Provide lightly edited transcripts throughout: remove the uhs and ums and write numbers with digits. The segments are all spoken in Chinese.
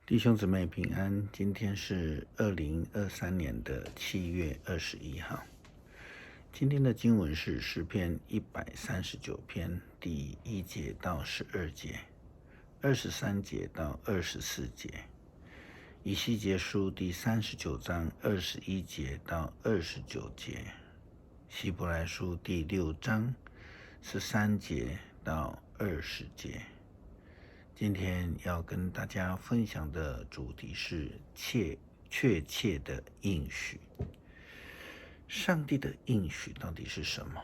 弟兄姊妹平安，今天是2023年的7月21号。今天的经文是诗篇139篇第1节到12节，23节到24节，以西结书第39章21节到29节，希伯来书第6章13节到20节。今天要跟大家分享的主题是确切的应许。上帝的应许到底是什么？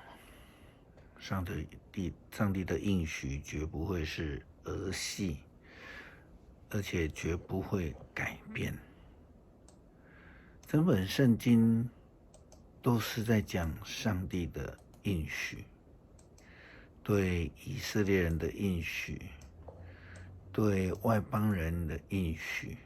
上帝的应许绝不会是儿戏，而且绝不会改变。整本圣经都是在讲上帝的应许，对以色列人的应许，对外邦人的应许，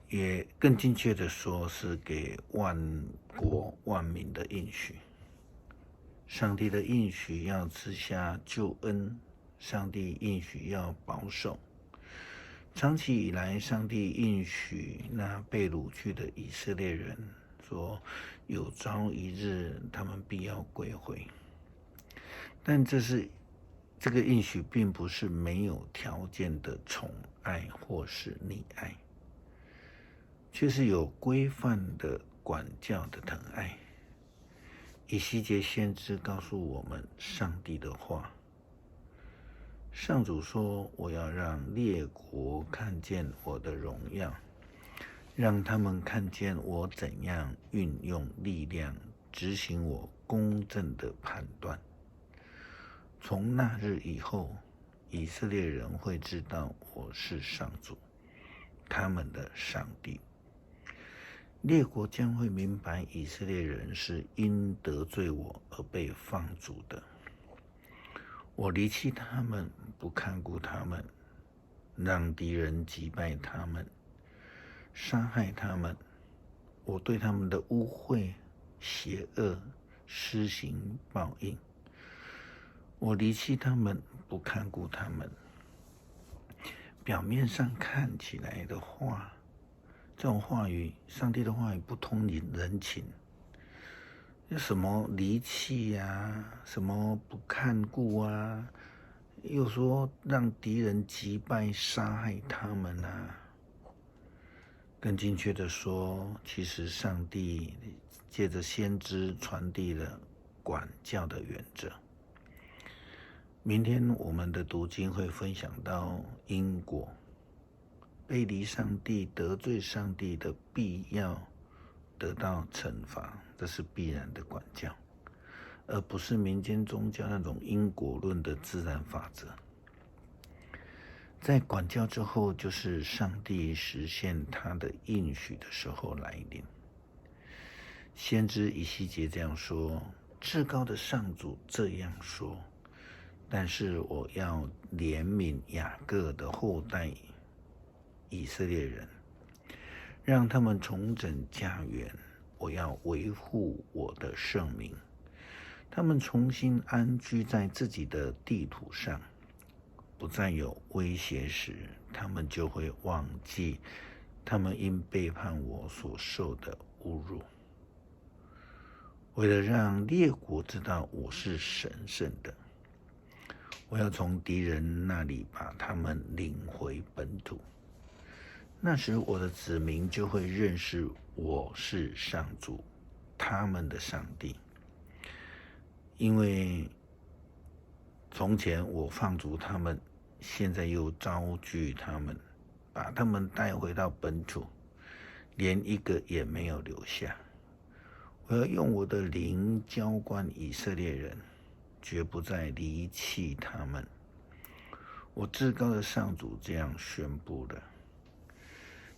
也更精确的说是给万国万民的应许。上帝的应许要赐下救恩，上帝应许要保守。长期以来，上帝应许那被掳去的以色列人说，有朝一日他们必要归回。但这个应许并不是没有条件的宠爱或是溺爱，却是有规范的管教的疼爱。以西结先知告诉我们上帝的话，上主说，我要让列国看见我的荣耀，让他们看见我怎样运用力量执行我公正的判断。从那日以后，以色列人会知道我是上主，他们的上帝。列国将会明白以色列人是因得罪我而被放逐的。我离弃他们，不看顾他们，让敌人击败他们，杀害他们。我对他们的污秽、邪恶施行报应。我离弃他们，不看顾他们。表面上看起来的话，这种话语，上帝的话语不通人情。有什么离弃啊，什么不看顾啊，又说让敌人击败杀害他们啊。更精确的说，其实上帝借着先知传递了管教的原则。明天我们的读经会分享到因果，背离上帝、得罪上帝的必要得到惩罚，这是必然的管教，而不是民间宗教那种因果论的自然法则。在管教之后，就是上帝实现他的应许的时候来临。先知以西结这样说，至高的上主这样说，但是我要怜悯雅各的后代以色列人，让他们重整家园。我要维护我的圣名，他们重新安居在自己的地土上，不再有威胁时，他们就会忘记他们因背叛我所受的侮辱。为了让列国知道我是神圣的，我要从敌人那里把他们领回本土。那时我的子民就会认识我是上主，他们的上帝。因为从前我放逐他们，现在又招聚他们，把他们带回到本土，连一个也没有留下。我要用我的灵浇灌以色列人，绝不再离弃他们。我至高的上主这样宣布的。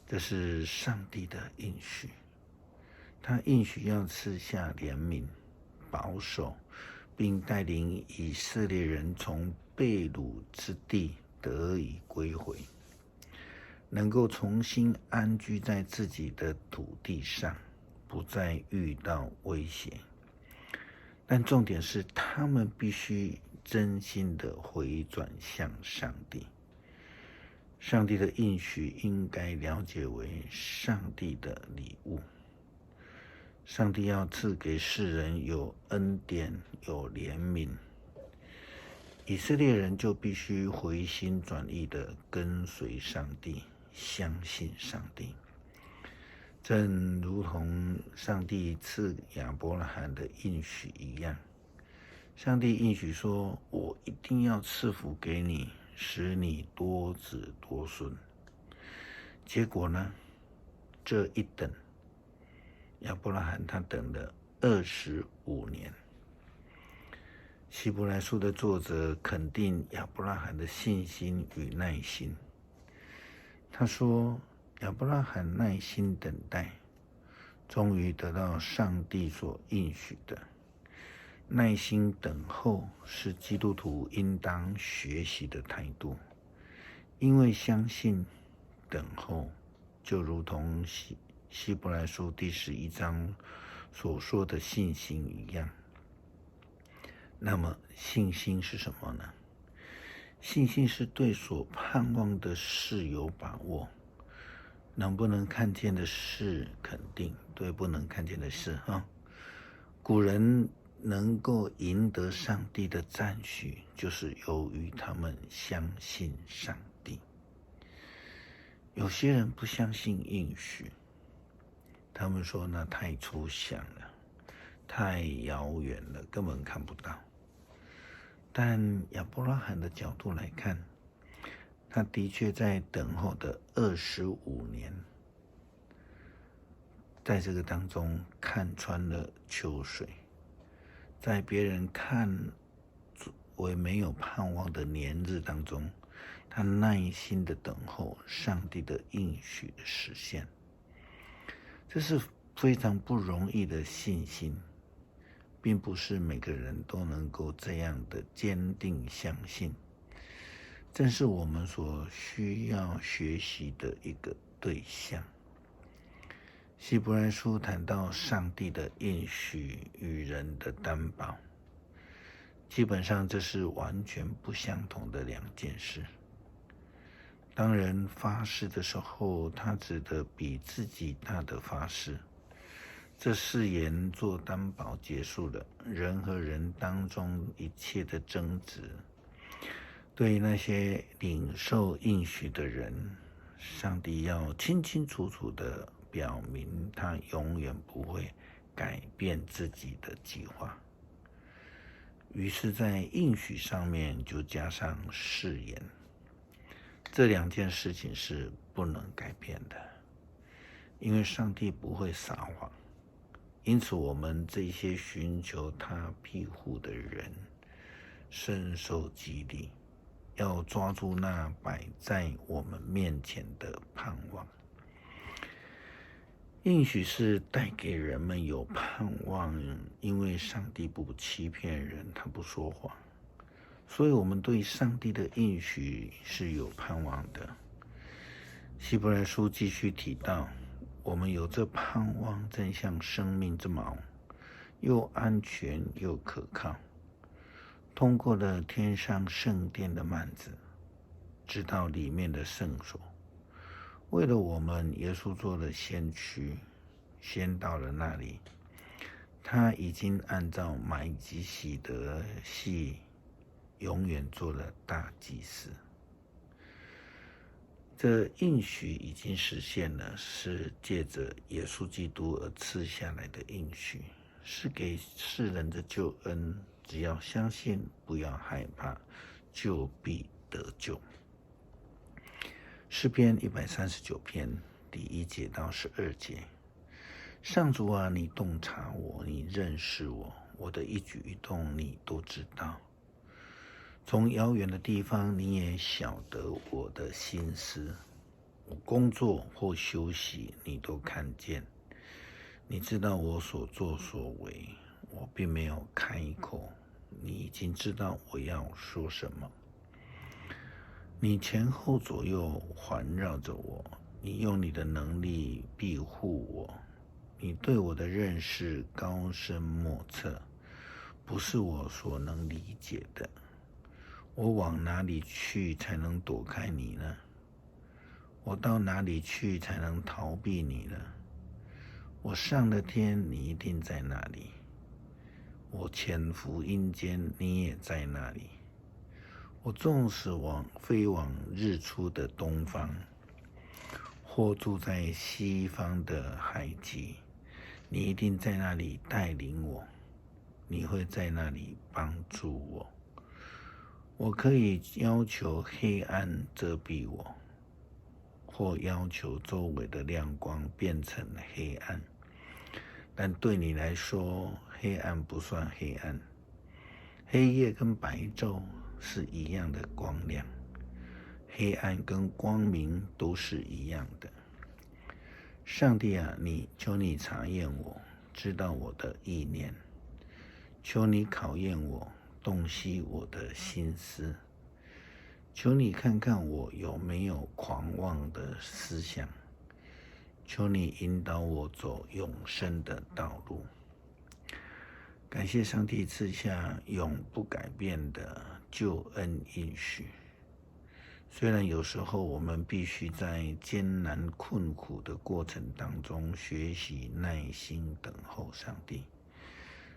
这是上帝的应许，他应许要赐下怜悯、保守，并带领以色列人从被掳之地得以归回，能够重新安居在自己的土地上，不再遇到威胁。但重点是，他们必须真心的回转向上帝，上帝的应许应该了解为上帝的礼物。上帝要赐给世人有恩典、有怜悯，以色列人就必须回心转意的跟随上帝，相信上帝。正如同上帝赐亚伯拉罕的应许一样，上帝应许说：“我一定要赐福给你，使你多子多孙。”结果呢？这一等，亚伯拉罕他等了25年。希伯来书的作者肯定亚伯拉罕的信心与耐心。他说，亚伯拉罕耐心等待，终于得到上帝所应许的。耐心等候是基督徒应当学习的态度，因为相信等候，就如同希伯来书第11章所说的信心一样。那么信心是什么呢？信心是对所盼望的事有把握，能不能看见的事肯定，对不能看见的事古人能够赢得上帝的赞许，就是由于他们相信上帝。有些人不相信应许，他们说那太抽象了，太遥远了，根本看不到。但亚伯拉罕的角度来看，他的确在等候的25年，在这个当中看穿了秋水，在别人看为没有盼望的年日当中，他耐心的等候上帝的应许的实现。这是非常不容易的信心，并不是每个人都能够这样的坚定相信，正是我们所需要学习的一个对象。希伯来书谈到上帝的应许与人的担保，基本上这是完全不相同的两件事。当人发誓的时候，他指的比自己大的发誓，这誓言做担保结束了人和人当中一切的争执。对那些领受应许的人，上帝要清清楚楚的表明他永远不会改变自己的计划。于是在应许上面就加上誓言，这两件事情是不能改变的，因为上帝不会撒谎。因此我们这些寻求他庇护的人深受激励，要抓住那摆在我们面前的盼望。应许是带给人们有盼望，因为上帝不欺骗人，他不说谎，所以我们对上帝的应许是有盼望的。希伯来书继续提到，我们有这盼望，正像生命之锚，又安全又可靠，通过了天上圣殿的幔子，直到里面的圣所。为了我们，耶稣做了先驱，先到了那里。他已经按照买基洗德系永远做了大祭司。这应许已经实现了，是借着耶稣基督而赐下来的应许，是给世人的救恩。只要相信，不要害怕，就必得救。诗篇139篇第1节到12节，上主啊，你洞察我，你认识我，我的一举一动你都知道。从遥远的地方，你也晓得我的心思。我工作或休息，你都看见。你知道我所作所为，我并没有开口，你已经知道我要说什么。你前后左右环绕着我，你用你的能力庇护我。你对我的认识高深莫测，不是我所能理解的。我往哪里去才能躲开你呢？我到哪里去才能逃避你呢？我上了天，你一定在那里；我潜伏阴间，你也在那里。我纵使飞往日出的东方，或住在西方的海极，你一定在那里带领我，你会在那里帮助我。我可以要求黑暗遮蔽我，或要求周围的亮光变成黑暗，但对你来说，黑暗不算黑暗。黑夜跟白昼是一样的光亮，黑暗跟光明都是一样的。上帝啊，求你查验我，知道我的意念，求你考验我，洞悉我的心思，求你看看我有没有狂妄的思想，求你引导我走永生的道路。感谢上帝赐下永不改变的救恩应许。虽然有时候我们必须在艰难困苦的过程当中学习耐心等候上帝，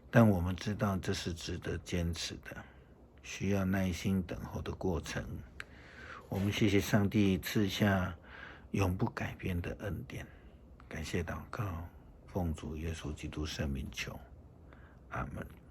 但我们知道这是值得坚持的，需要耐心等候的过程。我们谢谢上帝赐下永不改变的恩典。感谢祷告，奉主耶稣基督圣名求，阿们。